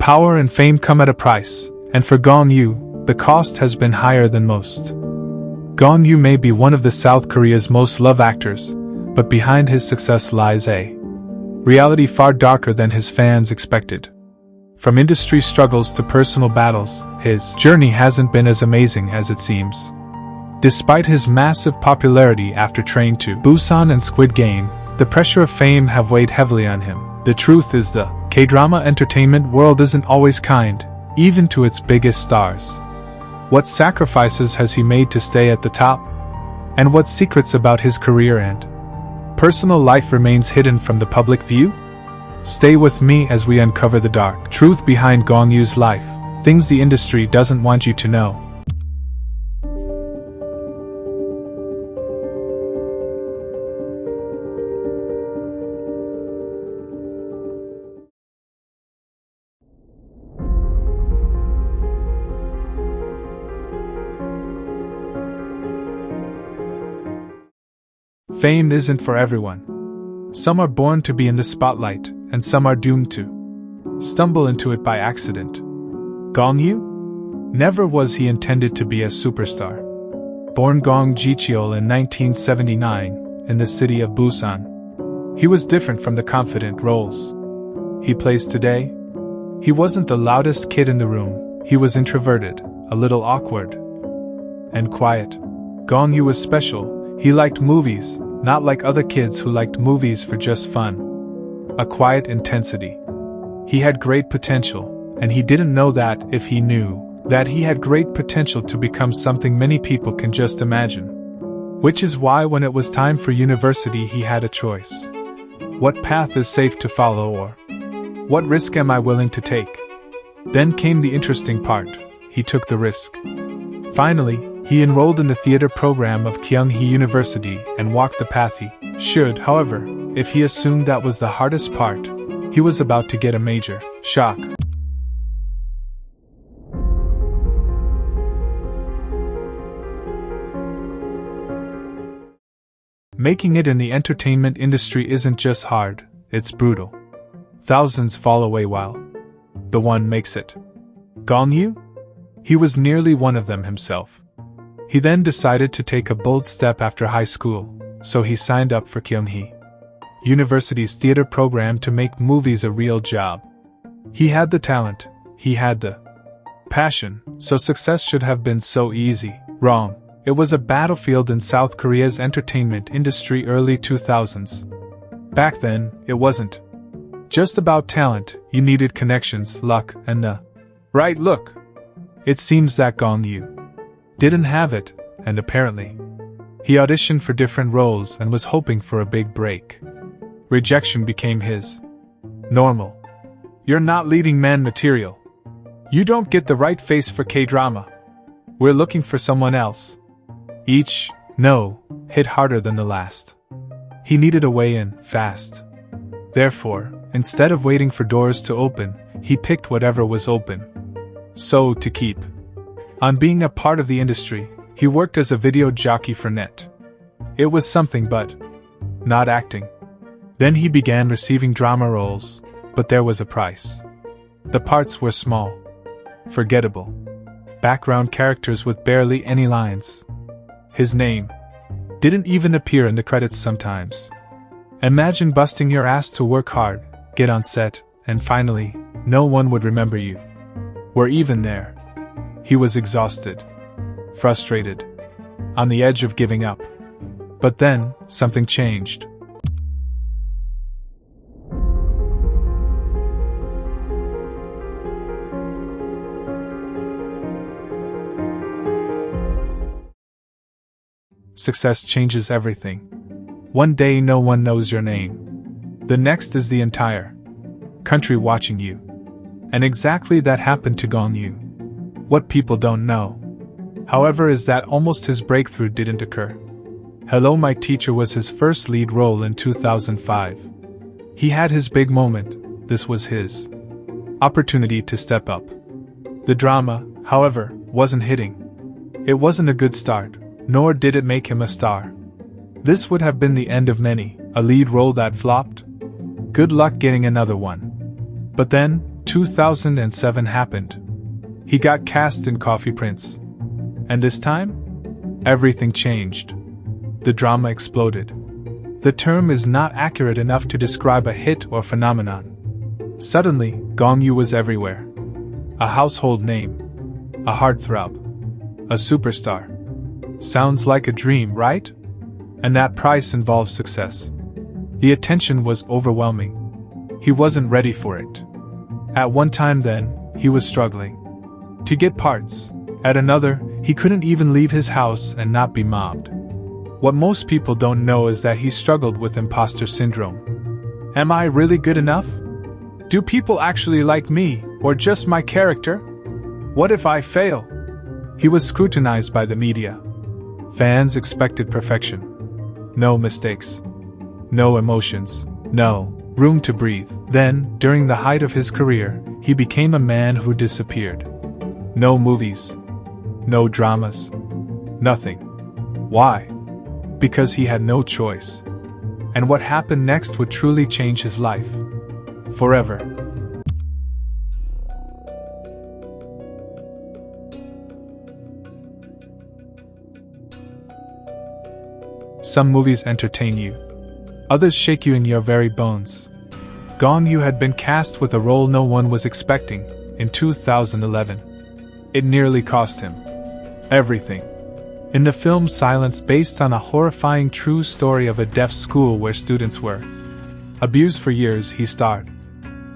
Power and fame come at a price, and for Gong Yoo, the cost has been higher than most. Gong Yoo may be one of the South Korea's most loved actors, but behind his success lies a reality far darker than his fans expected. From industry struggles to personal battles, his journey hasn't been as amazing as it seems. Despite his massive popularity after Train to Busan and Squid Game, the pressure of fame have weighed heavily on him. The truth is the K-drama entertainment world isn't always kind, even to its biggest stars. What sacrifices has he made to stay at the top? And what secrets about his career and personal life remains hidden from the public view? Stay with me as we uncover the dark truth behind Gong Yoo's life, things the industry doesn't want you to know. Fame isn't for everyone. Some are born to be in the spotlight, and some are doomed to stumble into it by accident. Gong Yoo? Never was he intended to be a superstar. Born Gong Jicheol in 1979, in the city of Busan, he was different from the confident roles he plays today. He wasn't the loudest kid in the room, he was introverted, a little awkward, and quiet. Gong Yoo was special. He liked movies, not like other kids who liked movies for just fun. A quiet intensity. He had great potential, and he didn't know that if he knew that he had great potential to become something many people can just imagine. Which is why when it was time for university he had a choice. What path is safe to follow, or what risk am I willing to take? Then came the interesting part. He took the risk. Finally, he enrolled in the theater program of Kyunghee University and walked the path he should. However, if he assumed that was the hardest part, he was about to get a major shock. Making it in the entertainment industry isn't just hard, it's brutal. Thousands fall away while the one makes it. Gong Yoo? He was nearly one of them himself. He then decided to take a bold step after high school, so he signed up for Kyunghee University's theater program to make movies a real job. He had the talent, he had the passion, so success should have been so easy. Wrong. It was a battlefield in South Korea's entertainment industry early 2000s. Back then, it wasn't just about talent, you needed connections, luck, and the right look. It seems that Gong Yoo didn't have it, and apparently, he auditioned for different roles and was hoping for a big break. Rejection became his normal. You're not leading man material. You don't get the right face for K-drama. We're looking for someone else. Each no hit harder than the last. He needed a way in, fast. Therefore, instead of waiting for doors to open, he picked whatever was open. So, to keep on being a part of the industry, he worked as a video jockey for Net. It was something but not acting. Then he began receiving drama roles, but there was a price. The parts were small, forgettable, background characters with barely any lines. His name didn't even appear in the credits sometimes. Imagine busting your ass to work hard, get on set, and finally, no one would remember you. We're even there. He was exhausted, frustrated, on the edge of giving up. But then, something changed. Success changes everything. One day no one knows your name. The next is the entire country watching you. And exactly that happened to Gong Yoo. What people don't know, however, is that almost his breakthrough didn't occur. Hello, My Teacher was his first lead role in 2005. He had his big moment. This was his opportunity to step up. The drama, however, wasn't hitting. It wasn't a good start, nor did it make him a star. This would have been the end of many, a lead role that flopped. Good luck getting another one. But then, 2007 happened. He got cast in Coffee Prince. And this time, everything changed. The drama exploded. The term is not accurate enough to describe a hit or phenomenon. Suddenly, Gong Yoo was everywhere. A household name. A heartthrob. A superstar. Sounds like a dream, right? And that price involves success. The attention was overwhelming. He wasn't ready for it. At one time then, he was struggling to get parts. At another, he couldn't even leave his house and not be mobbed. What most people don't know is that he struggled with imposter syndrome. Am I really good enough? Do people actually like me, or just my character? What if I fail? He was scrutinized by the media. Fans expected perfection. No mistakes. No emotions. No room to breathe. Then, during the height of his career, he became a man who disappeared. No movies. No dramas. Nothing. Why? Because he had no choice. And what happened next would truly change his life. Forever. Some movies entertain you. Others shake you in your very bones. Gong Yoo had been cast with a role no one was expecting in 2011. It nearly cost him everything. In the film Silence, based on a horrifying true story of a deaf school where students were abused for years, he starred.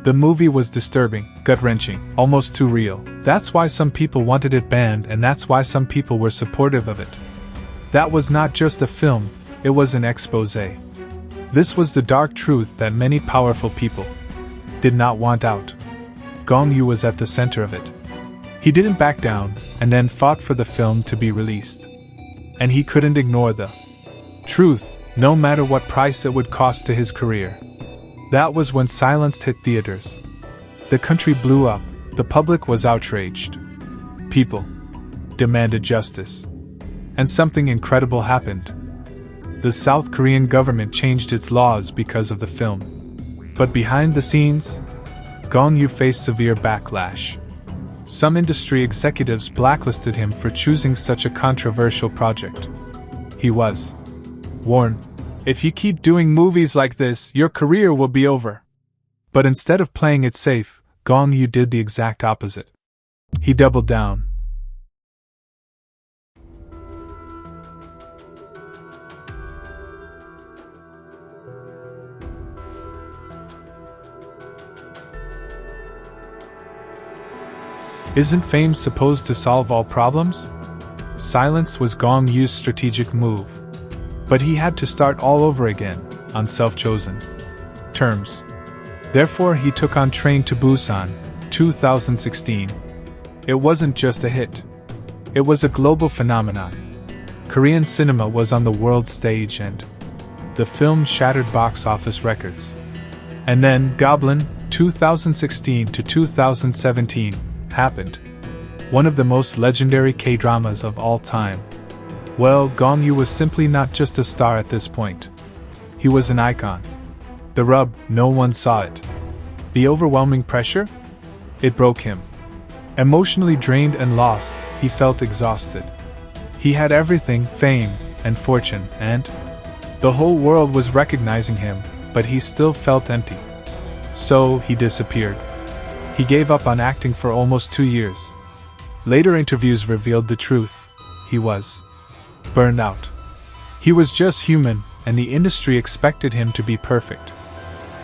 The movie was disturbing, gut-wrenching, almost too real. That's why some people wanted it banned, and that's why some people were supportive of it. That was not just a film, it was an exposé. This was the dark truth that many powerful people did not want out. Gong Yoo was at the center of it. He didn't back down, and then fought for the film to be released. And he couldn't ignore the truth, no matter what price it would cost to his career. That was when Silence hit theaters. The country blew up, the public was outraged. People demanded justice. And something incredible happened. The South Korean government changed its laws because of the film. But behind the scenes, Gong Yoo faced severe backlash. Some industry executives blacklisted him for choosing such a controversial project. He was warned, if you keep doing movies like this, your career will be over. But instead of playing it safe, Gong Yoo did the exact opposite. He doubled down. Isn't fame supposed to solve all problems? Silence was Gong Yoo's strategic move. But he had to start all over again, on self-chosen terms. Therefore, he took on Train to Busan, 2016. It wasn't just a hit. It was a global phenomenon. Korean cinema was on the world stage and the film shattered box office records. And then, Goblin, 2016 to 2017, happened. One of the most legendary K-dramas of all time. Well, Gong Yoo was simply not just a star at this point. He was an icon. The rub, no one saw it. The overwhelming pressure? It broke him. Emotionally drained and lost, he felt exhausted. He had everything, fame and fortune, and the whole world was recognizing him, but he still felt empty. So, he disappeared. He gave up on acting for almost 2 years. Later interviews revealed the truth. He was burned out. He was just human, and the industry expected him to be perfect.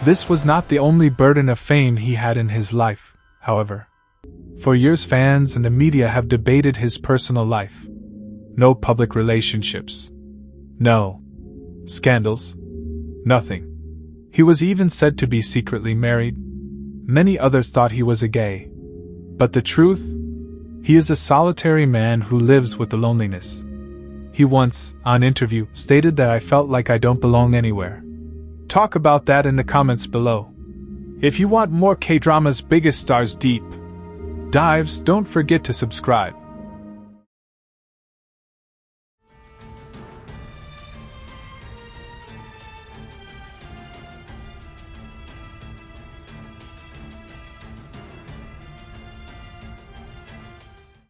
This was not the only burden of fame he had in his life, however. For years, fans and the media have debated his personal life. No public relationships. No scandals. Nothing. He was even said to be secretly married. Many others thought he was a gay. But the truth? He is a solitary man who lives with the loneliness. He once, on interview, stated that I felt like I don't belong anywhere. Talk about that in the comments below. If you want more K-drama's biggest stars deep dives, don't forget to subscribe.